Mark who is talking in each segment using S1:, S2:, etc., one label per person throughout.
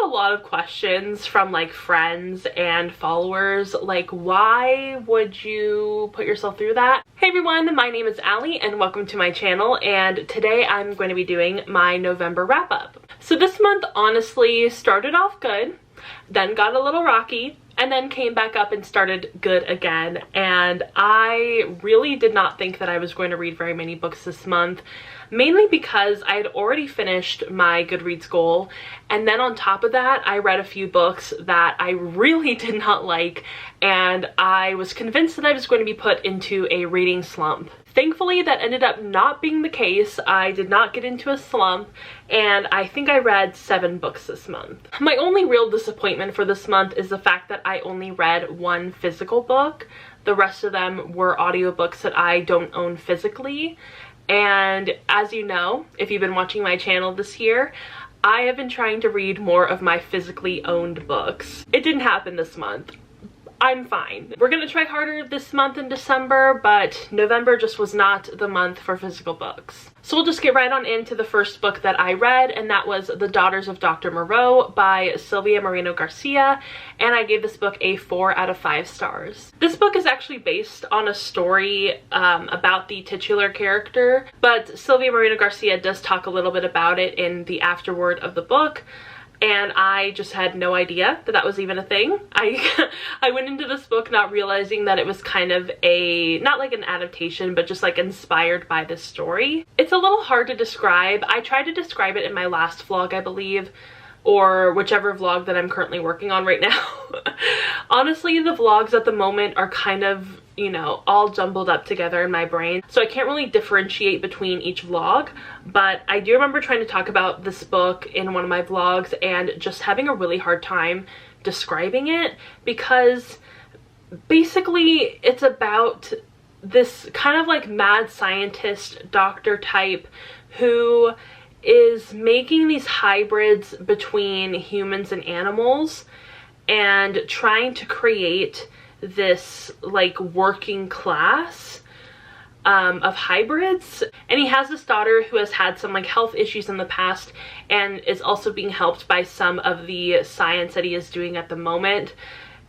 S1: got a lot of questions from like friends and followers, like, why would you put yourself through that? Hey everyone, my name is Allie and welcome to my channel, and today I'm going to be doing my November wrap up. So this month honestly started off good, then got a little rocky, and then came back up and started good again. And I really did not think that I was going to read very many books this month, mainly because I had already finished my Goodreads goal, and then on top of that I read a few books that I really did not like, and I was convinced that I was going to be put into a reading slump. Thankfully that ended up not being the case. I did not get into a slump, and I think I read 7 books this month. My only real disappointment for this month is the fact that I only read 1 physical book. The rest of them were audiobooks that I don't own physically. And as you know, if you've been watching my channel this year, I have been trying to read more of my physically owned books. It didn't happen this month. I'm fine. We're gonna try harder this month in December, but November just was not the month for physical books. So we'll just get right on into the first book that I read, and that was The Daughters of Dr. Moreau by Silvia Moreno-Garcia, and I gave this book a 4 out of 5 stars. This book is actually based on a story about the titular character, but Silvia Moreno-Garcia does talk a little bit about it in the afterword of the book. And I just had no idea that that was even a thing. I went into this book not realizing that it was kind of a, not like an adaptation, but just like inspired by this story. It's a little hard to describe. I tried to describe it in my last vlog, I believe, or whichever vlog that I'm currently working on right now. Honestly, the vlogs at the moment are kind of, you know, all jumbled up together in my brain, so I can't really differentiate between each vlog, but I do remember trying to talk about this book in one of my vlogs and just having a really hard time describing it, because basically it's about this kind of like mad scientist doctor type who is making these hybrids between humans and animals and trying to create this like working class of hybrids. And he has this daughter who has had some like health issues in the past and is also being helped by some of the science that he is doing at the moment.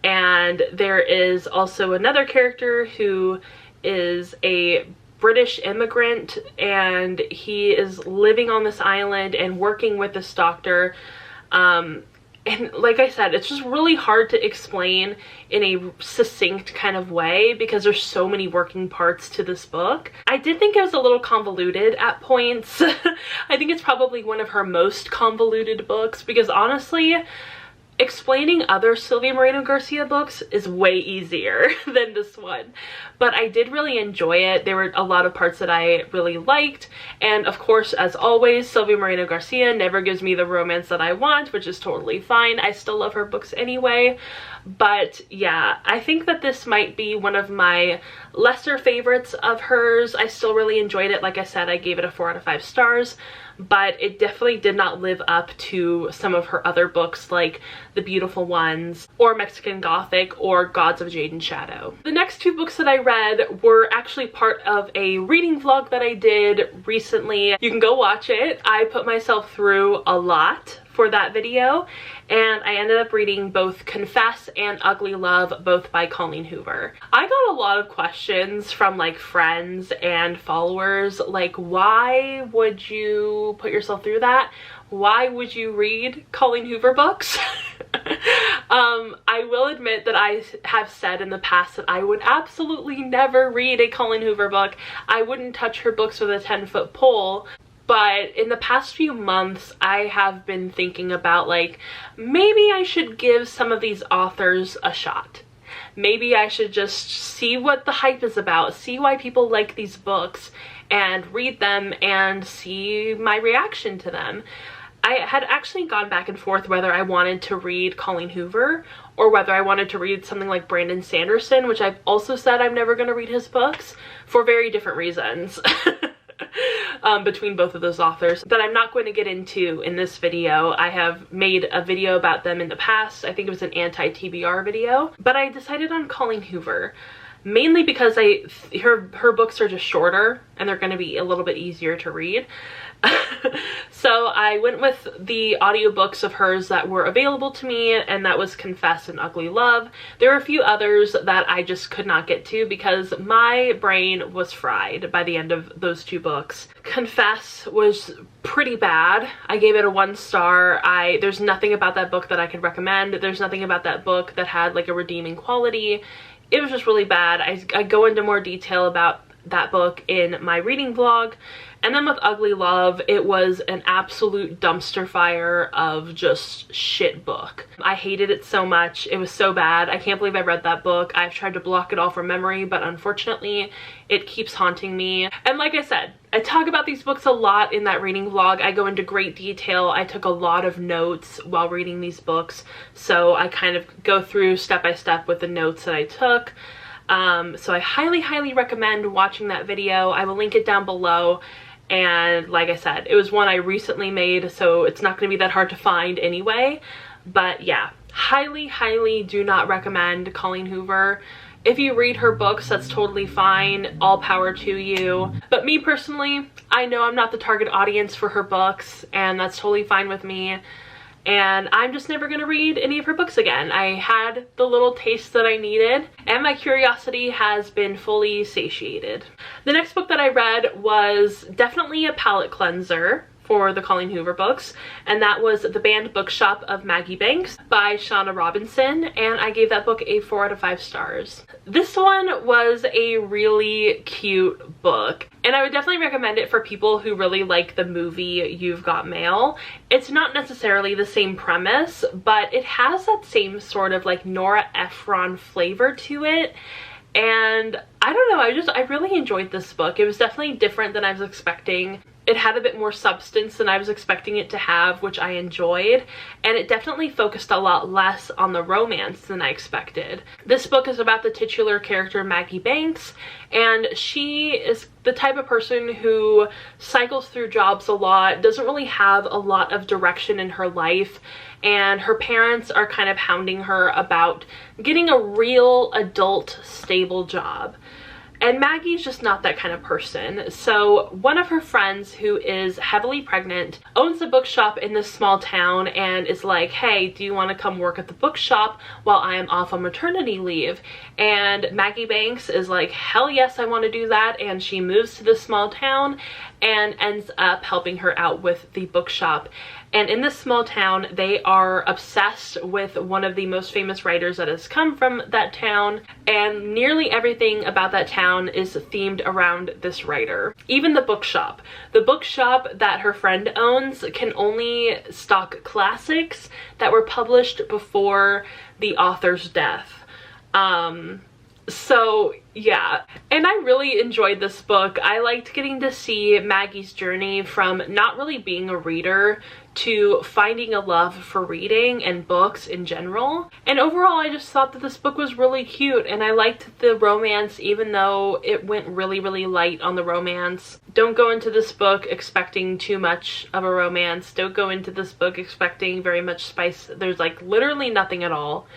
S1: And there is also another character who is a British immigrant, and he is living on this island and working with this doctor. And like I said, it's just really hard to explain in a succinct kind of way because there's so many working parts to this book. I did think it was a little convoluted at points. I think it's probably one of her most convoluted books because honestly, explaining other Silvia Moreno-Garcia books is way easier than this one. But I did really enjoy it. There were a lot of parts that I really liked. And of course, as always, Silvia Moreno-Garcia never gives me the romance that I want, which is totally fine. I still love her books anyway. But yeah, I think that this might be one of my lesser favorites of hers. I still really enjoyed it. Like I said, I gave it a 4 out of 5 stars. But it definitely did not live up to some of her other books like The Beautiful Ones or Mexican Gothic or Gods of Jade and Shadow. The next 2 books that I read were actually part of a reading vlog that I did recently. You can go watch it. I put myself through a lot for that video, and I ended up reading both Confess and Ugly Love, both by Colleen Hoover. I got a lot of questions from like friends and followers, like, why would you put yourself through that? Why would you read Colleen Hoover books? I will admit that I have said in the past that I would absolutely never read a Colleen Hoover book. I wouldn't touch her books with a 10-foot pole. But in the past few months, I have been thinking about like, maybe I should give some of these authors a shot. Maybe I should just see what the hype is about, see why people like these books, and read them and see my reaction to them. I had actually gone back and forth whether I wanted to read Colleen Hoover or whether I wanted to read something like Brandon Sanderson, which I've also said I'm never going to read his books for very different reasons. Between both of those authors that I'm not going to get into in this video. I have made a video about them in the past. I think it was an anti-TBR video, but I decided on Colleen Hoover. mainly because her books are just shorter and they're going to be a little bit easier to read. So I went with the audiobooks of hers that were available to me, and that was Confess and Ugly Love. There were a few others that I just could not get to because my brain was fried by the end of those 2 books. Confess was pretty bad. I gave it a 1 star. There's nothing about that book that I could recommend. There's nothing about that book that had like a redeeming quality. It was just really bad. I go into more detail about that book in my reading vlog. And then with Ugly Love, it was an absolute dumpster fire of just shit book. I hated it so much. It was so bad. I can't believe I read that book. I've tried to block it all from memory, but unfortunately, it keeps haunting me. And like I said, I talk about these books a lot in that reading vlog. I go into great detail. I took a lot of notes while reading these books, so I kind of go through step by step with the notes that I took. So I highly recommend watching that video. I will link it down below. And like I said, it was one I recently made, so it's not going to be that hard to find anyway. But yeah, highly do not recommend Colleen Hoover. If you read her books, that's totally fine. All power to you. But me personally, I know I'm not the target audience for her books, and that's totally fine with me. And I'm just never going to read any of her books again. I had the little taste that I needed, and my curiosity has been fully satiated. The next book that I read was definitely a palate cleanser for the Colleen Hoover books, and that was The Banned Bookshop of Maggie Banks by Shauna Robinson, and I gave that book a 4 out of 5 stars. This one was a really cute book, and I would definitely recommend it for people who really like the movie You've Got Mail. It's not necessarily the same premise, but it has that same sort of like Nora Ephron flavor to it. And I don't know, I really enjoyed this book. It was definitely different than I was expecting. It had a bit more substance than I was expecting it to have, which I enjoyed, and it definitely focused a lot less on the romance than I expected. This book is about the titular character Maggie Banks, and she is the type of person who cycles through jobs a lot, doesn't really have a lot of direction in her life, and her parents are kind of hounding her about getting a real adult stable job. And Maggie's just not that kind of person. So one of her friends, who is heavily pregnant, owns a bookshop in this small town and is like, hey, do you want to come work at the bookshop while I am off on maternity leave? And Maggie Banks is like, hell yes, I want to do that. And she moves to this small town and ends up helping her out with the bookshop. And in this small town, they are obsessed with one of the most famous writers that has come from that town, and nearly everything about that town is themed around this writer. Even the bookshop. The bookshop that her friend owns can only stock classics that were published before the author's death. So yeah, and I really enjoyed this book. I liked getting to see Maggie's journey from not really being a reader to finding a love for reading and books in general. And overall, I just thought that this book was really cute, and I liked the romance even though it went really light on the romance. Don't go into this book expecting too much of a romance. Don't go into this book expecting very much spice. There's like literally nothing at all.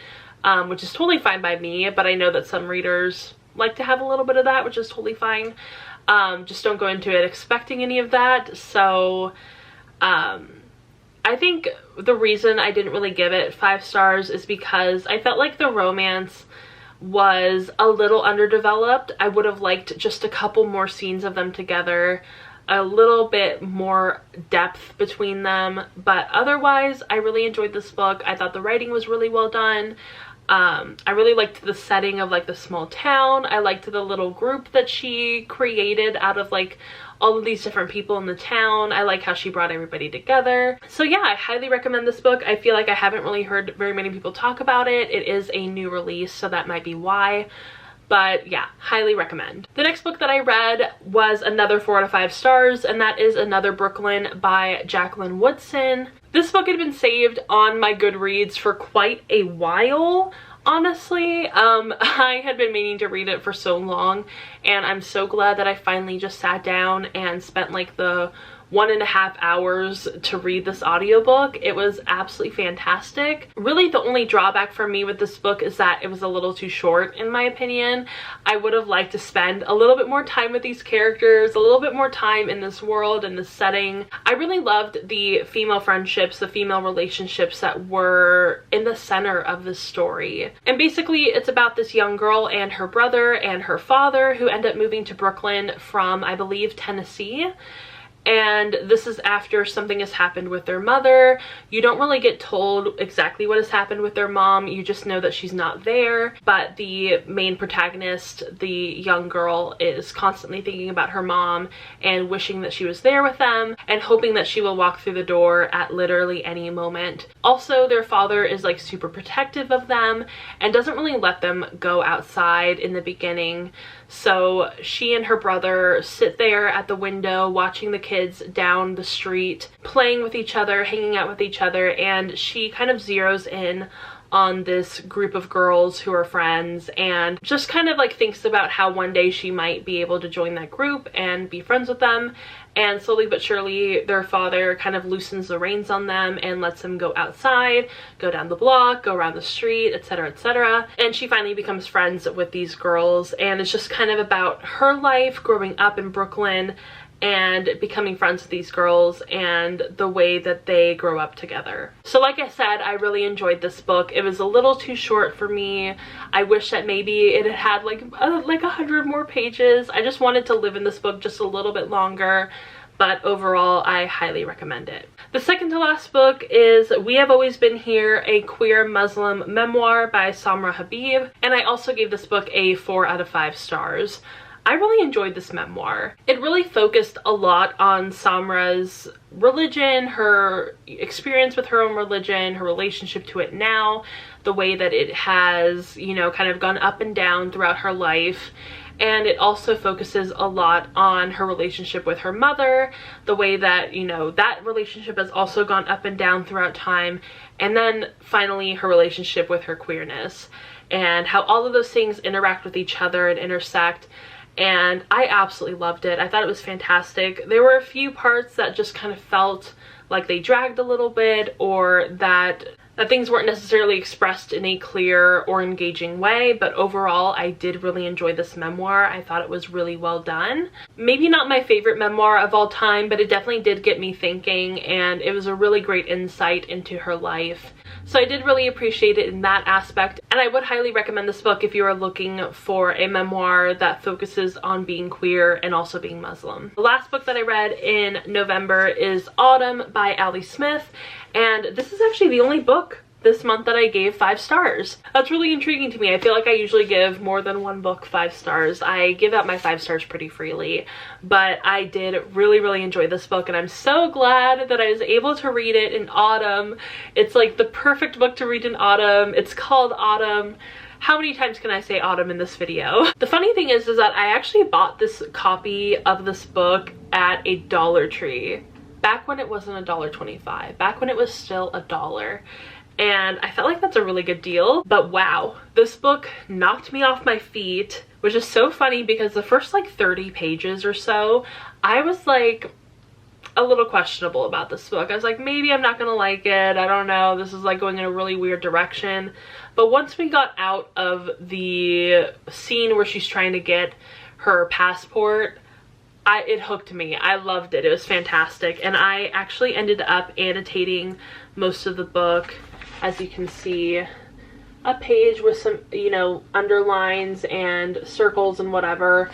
S1: Which is totally fine by me, but I know that some readers like to have a little bit of that, which is totally fine. Just don't go into it expecting any of that. So I think the reason I didn't really give it 5 stars is because I felt like the romance was a little underdeveloped. I would have liked just a couple more scenes of them together, a little bit more depth between them, but otherwise I really enjoyed this book. I thought the writing was really well done. I really liked the setting of like the small town. I liked the little group that she created out of like all of these different people in the town. I like how she brought everybody together. So yeah, I highly recommend this book. I feel like I haven't really heard very many people talk about it. It is a new release, so that might be why. But yeah, highly recommend. The next book that I read was another 4 out of 5 stars, and that is Another Brooklyn by Jacqueline Woodson. This book had been saved on my Goodreads for quite a while, honestly. I had been meaning to read it for so long, and I'm so glad that I finally just sat down and spent like the 1.5 hours to read this audiobook. It was absolutely fantastic. Really, the only drawback for me with this book is that it was a little too short, in my opinion. I would have liked to spend a little bit more time with these characters, a little bit more time in this world and this setting. I really loved the female friendships, the female relationships that were in the center of this story. And basically, it's about this young girl and her brother and her father who end up moving to Brooklyn from, I believe, Tennessee. And this is after something has happened with their mother. You don't really get told exactly what has happened with their mom. You just know that she's not there. But the main protagonist, the young girl, is constantly thinking about her mom and wishing that she was there with them and hoping that she will walk through the door at literally any moment. Also, their father is like super protective of them and doesn't really let them go outside in the beginning. So she and her brother sit there at the window watching the kids down the street, playing with each other, hanging out with each other, and she kind of zeroes in on this group of girls who are friends and just kind of like thinks about how one day she might be able to join that group and be friends with them. And slowly but surely their father kind of loosens the reins on them and lets them go outside, go down the block, go around the street, etc., etc. And she finally becomes friends with these girls, and it's just kind of about her life growing up in Brooklyn and becoming friends with these girls and the way that they grow up together. So like I said, I really enjoyed this book. It was a little too short for me. I wish that maybe it had like 100 more pages. I just wanted to live in this book just a little bit longer, but overall I highly recommend it. The second to last book is We Have Always Been Here, a queer Muslim memoir by Samra Habib, and I also gave this book a 4 out of 5 stars. I really enjoyed this memoir. It really focused a lot on Samra's religion, her experience with her own religion, her relationship to it now, the way that it has, you know, kind of gone up and down throughout her life. And it also focuses a lot on her relationship with her mother, the way that, you know, that relationship has also gone up and down throughout time. And then finally her relationship with her queerness and how all of those things interact with each other and intersect. And I absolutely loved it. I thought it was fantastic. There were a few parts that just kind of felt like they dragged a little bit, or that things weren't necessarily expressed in a clear or engaging way, but overall I did really enjoy this memoir. I thought it was really well done. Maybe not my favorite memoir of all time, but it definitely did get me thinking, and it was a really great insight into her life. So I did really appreciate it in that aspect, and I would highly recommend this book if you are looking for a memoir that focuses on being queer and also being Muslim. The last book that I read in November is Autumn by Ali Smith, and this is actually the only book this month that I gave 5 stars. That's really intriguing to me. I feel like I usually give more than one book 5 stars. I give out my 5 stars pretty freely, but I did really enjoy this book, and I'm so glad that I was able to read it in autumn. It's like the perfect book to read in autumn. It's called Autumn. How many times can I say autumn in this video? The funny thing is that I actually bought this copy of this book at a Dollar Tree back when it wasn't $1.25, back when it was still $1. And I felt like that's a really good deal. But wow, this book knocked me off my feet, which is so funny because the first like 30 pages or so, I was like a little questionable about this book. I was like, maybe I'm not gonna like it. I don't know. This is like going in a really weird direction. But once we got out of the scene where she's trying to get her passport, it hooked me. I loved it. It was fantastic. And I actually ended up annotating most of the book. As you can see, a page with some, you know, underlines and circles and whatever.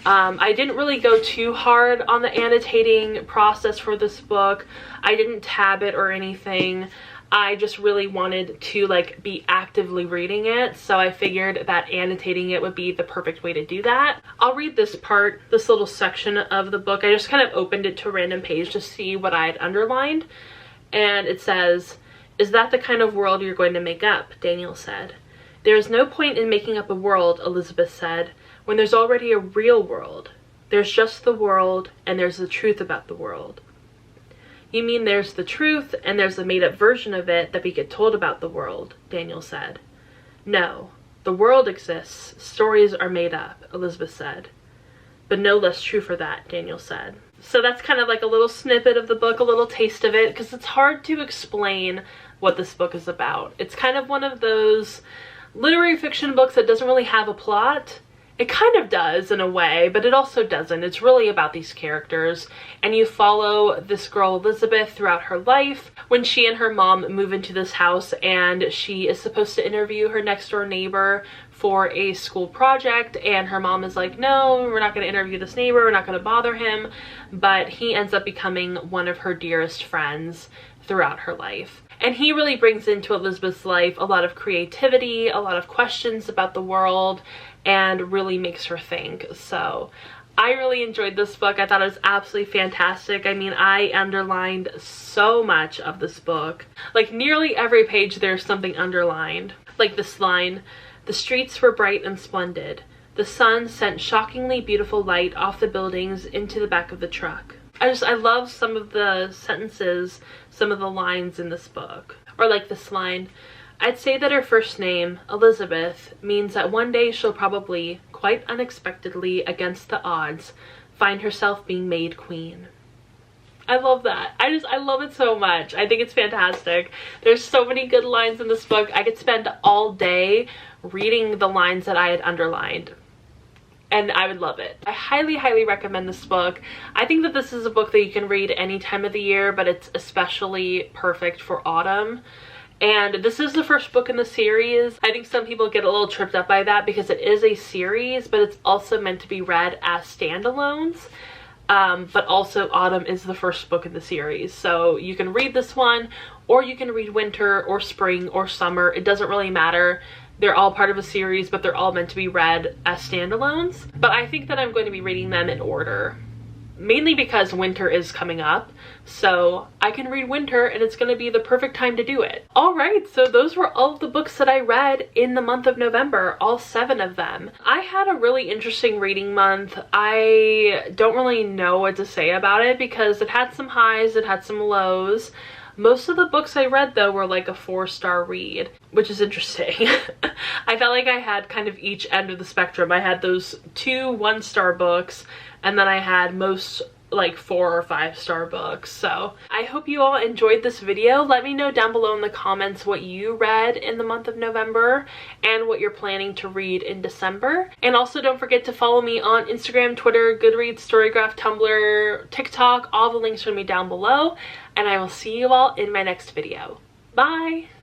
S1: I didn't really go too hard on the annotating process for this book. I didn't tab it or anything. I just really wanted to like be actively reading it, so I figured that annotating it would be the perfect way to do that. I'll read this part, this little section of the book. I just kind of opened it to a random page to see what I had underlined, and it says, "Is that the kind of world you're going to make up?" Daniel said. "There is no point in making up a world," Elizabeth said, "when there's already a real world. There's just the world, and there's the truth about the world." "You mean there's the truth, and there's a made-up version of it that we get told about the world," Daniel said. "No, the world exists. Stories are made up," Elizabeth said. "But no less true for that," Daniel said. So that's kind of like a little snippet of the book, a little taste of it, because it's hard to explain what this book is about. It's kind of one of those literary fiction books that doesn't really have a plot. It kind of does in a way, but it also doesn't. It's really about these characters, and you follow this girl Elizabeth throughout her life when she and her mom move into this house, and she is supposed to interview her next door neighbor for a school project, and her mom is like, no, we're not going to interview this neighbor, we're not going to bother him, but he ends up becoming one of her dearest friends throughout her life. And he really brings into Elizabeth's life a lot of creativity, a lot of questions about the world, and really makes her think. So I really enjoyed this book. I thought it was absolutely fantastic. I mean, I underlined so much of this book. Like nearly every page there's something underlined. Like this line, "The streets were bright and splendid. The sun sent shockingly beautiful light off the buildings into the back of the truck." I love some of the sentences, some of the lines in this book. Or like this line, "I'd say that her first name, Elizabeth, means that one day she'll probably, quite unexpectedly against the odds, find herself being made queen." I love that. I love it so much. I think it's fantastic. There's so many good lines in this book. I could spend all day reading the lines that I had underlined, and I would love it. I highly, highly recommend this book. I think that this is a book that you can read any time of the year, but it's especially perfect for autumn. And this is the first book in the series. I think some people get a little tripped up by that because it is a series, but it's also meant to be read as standalones. But also autumn is the first book in the series. So you can read this one, or you can read winter or spring or summer. It doesn't really matter. They're all part of a series, but they're all meant to be read as standalones. But I think that I'm going to be reading them in order, mainly because winter is coming up. So I can read winter and it's going to be the perfect time to do it. All right, so those were all of the books that I read in the month of November, all 7 of them. I had a really interesting reading month. I don't really know what to say about it because it had some highs, it had some lows. Most of the books I read though were like a 4-star read, which is interesting. I felt like I had kind of each end of the spectrum. I had those 2 1-star books, and then I had most like 4 or 5-star books. So I hope you all enjoyed this video. Let me know down below in the comments what you read in the month of November and what you're planning to read in December. And also don't forget to follow me on Instagram, Twitter, Goodreads, Storygraph, Tumblr, TikTok. All the links are going to be down below. And I will see you all in my next video. Bye!